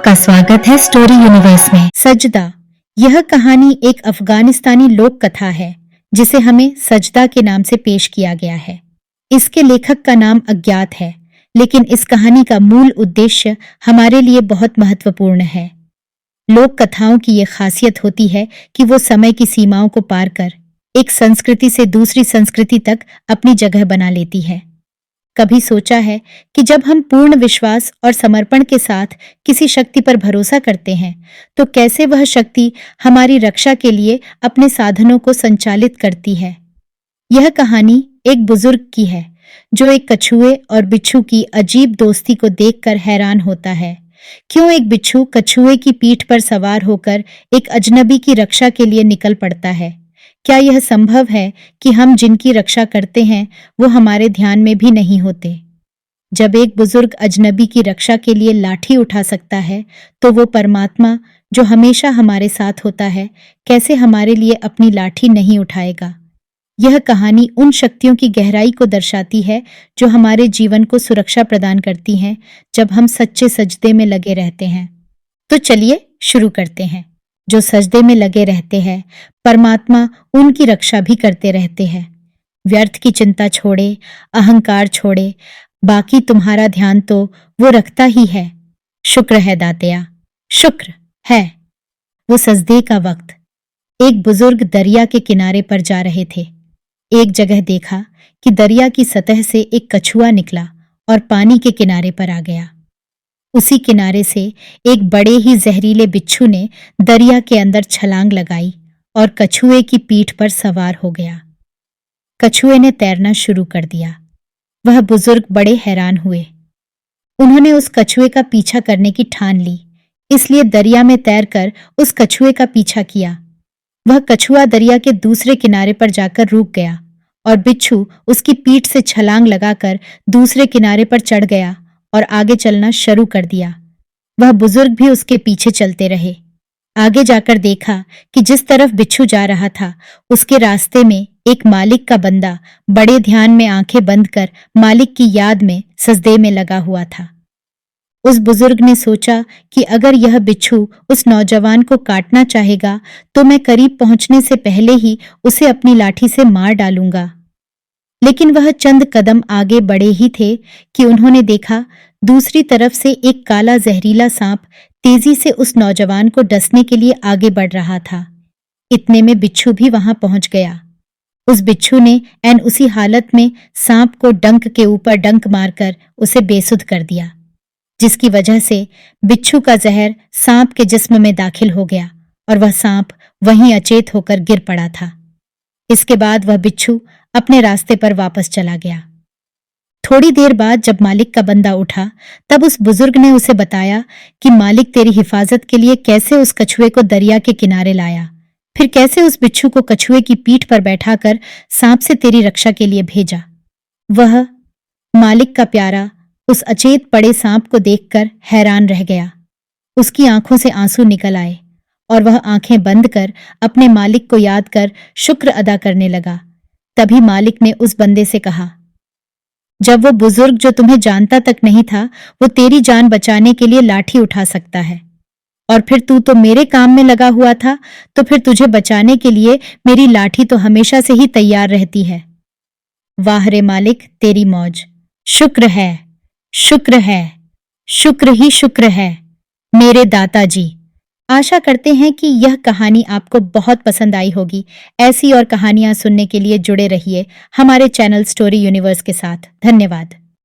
आपका स्वागत है स्टोरी यूनिवर्स में। सजदा, यह कहानी एक अफगानिस्तानी लोक कथा है जिसे हमें सजदा के नाम से पेश किया गया है। इसके लेखक का नाम अज्ञात है, लेकिन इस कहानी का मूल उद्देश्य हमारे लिए बहुत महत्वपूर्ण है। लोक कथाओं की ये खासियत होती है कि वो समय की सीमाओं को पार कर एक संस्कृति से दूसरी संस्कृति तक अपनी जगह बना लेती है। कभी सोचा है कि जब हम पूर्ण विश्वास और समर्पण के साथ किसी शक्ति पर भरोसा करते हैं, तो कैसे वह शक्ति हमारी रक्षा के लिए अपने साधनों को संचालित करती है। यह कहानी एक बुजुर्ग की है जो एक कछुए और बिच्छू की अजीब दोस्ती को देखकर हैरान होता है। क्यों एक बिच्छू कछुए की पीठ पर सवार होकर एक अजनबी की रक्षा के लिए निकल पड़ता है? क्या यह संभव है कि हम जिनकी रक्षा करते हैं वो हमारे ध्यान में भी नहीं होते? जब एक बुजुर्ग अजनबी की रक्षा के लिए लाठी उठा सकता है, तो वो परमात्मा जो हमेशा हमारे साथ होता है, कैसे हमारे लिए अपनी लाठी नहीं उठाएगा? यह कहानी उन शक्तियों की गहराई को दर्शाती है जो हमारे जीवन को सुरक्षा प्रदान करती हैं जब हम सच्चे सजदे में लगे रहते हैं। तो चलिए शुरू करते हैं। जो सजदे में लगे रहते हैं, परमात्मा उनकी रक्षा भी करते रहते हैं। व्यर्थ की चिंता छोड़े, अहंकार छोड़े, बाकी तुम्हारा ध्यान तो वो रखता ही है। शुक्र है दातिया, शुक्र है। वो सजदे का वक्त। एक बुजुर्ग दरिया के किनारे पर जा रहे थे। एक जगह देखा कि दरिया की सतह से एक कछुआ निकला और पानी के किनारे पर आ गया। उसी किनारे से एक बड़े ही जहरीले बिच्छू ने दरिया के अंदर छलांग लगाई और कछुए की पीठ पर सवार हो गया। कछुए ने तैरना शुरू कर दिया। वह बुजुर्ग बड़े हैरान हुए। उन्होंने उस कछुए का पीछा करने की ठान ली, इसलिए दरिया में तैरकर उस कछुए का पीछा किया। वह कछुआ दरिया के दूसरे किनारे पर जाकर रुक गया और बिच्छू उसकी पीठ से छलांग लगाकर दूसरे किनारे पर चढ़ गया और आगे चलना शुरू कर दिया। वह बुजुर्ग भी उसके पीछे चलते रहे। आगे जाकर देखा कि जिस तरफ बिच्छू जा रहा था, उसके रास्ते में एक मालिक का बंदा बड़े ध्यान में आंखें बंद कर मालिक की याद में सजदे में लगा हुआ था। उस बुजुर्ग ने सोचा कि अगर यह बिच्छू उस नौजवान को काटना चाहेगा, तो मैं करीब पहुंचने से पहले ही उसे अपनी लाठी से मार डालूंगा। लेकिन वह चंद कदम आगे बढ़े ही थे कि उन्होंने देखा दूसरी तरफ से एक काला जहरीला सांप तेजी से उस नौजवान को डसने के लिए आगे बढ़ रहा था। इतने में बिच्छू भी वहां पहुंच गया। उस बिच्छू ने ऐन उसी हालत में सांप को डंक के ऊपर डंक मारकर उसे बेसुध कर दिया, जिसकी वजह से बिच्छू का जहर सांप के जिस्म में दाखिल हो गया और वह सांप वहीं अचेत होकर गिर पड़ा था। इसके बाद वह बिच्छू अपने रास्ते पर वापस चला गया। थोड़ी देर बाद जब मालिक का बंदा उठा, तब उस बुजुर्ग ने उसे बताया कि मालिक तेरी हिफाजत के लिए कैसे उस कछुए को दरिया के किनारे लाया, फिर कैसे उस बिच्छू को कछुए की पीठ पर बैठाकर सांप से तेरी रक्षा के लिए भेजा। वह मालिक का प्यारा उस अचेत पड़े सांप को देखकर हैरान रह गया। उसकी आंखों से आंसू निकल आए और वह आंखें बंद कर अपने मालिक को याद कर शुक्र अदा करने लगा। तभी मालिक ने उस बंदे से कहा, जब वो बुजुर्ग जो तुम्हें जानता तक नहीं था, वो तेरी जान बचाने के लिए लाठी उठा सकता है, और फिर तू तो मेरे काम में लगा हुआ था, तो फिर तुझे बचाने के लिए मेरी लाठी तो हमेशा से ही तैयार रहती है। वाह रे मालिक, तेरी मौज। शुक्र है, शुक्र है, शुक्र ही शुक्र है मेरे दाताजी। आशा करते हैं कि यह कहानी आपको बहुत पसंद आई होगी। ऐसी और कहानियां सुनने के लिए जुड़े रहिए हमारे चैनल स्टोरी यूनिवर्स के साथ। धन्यवाद।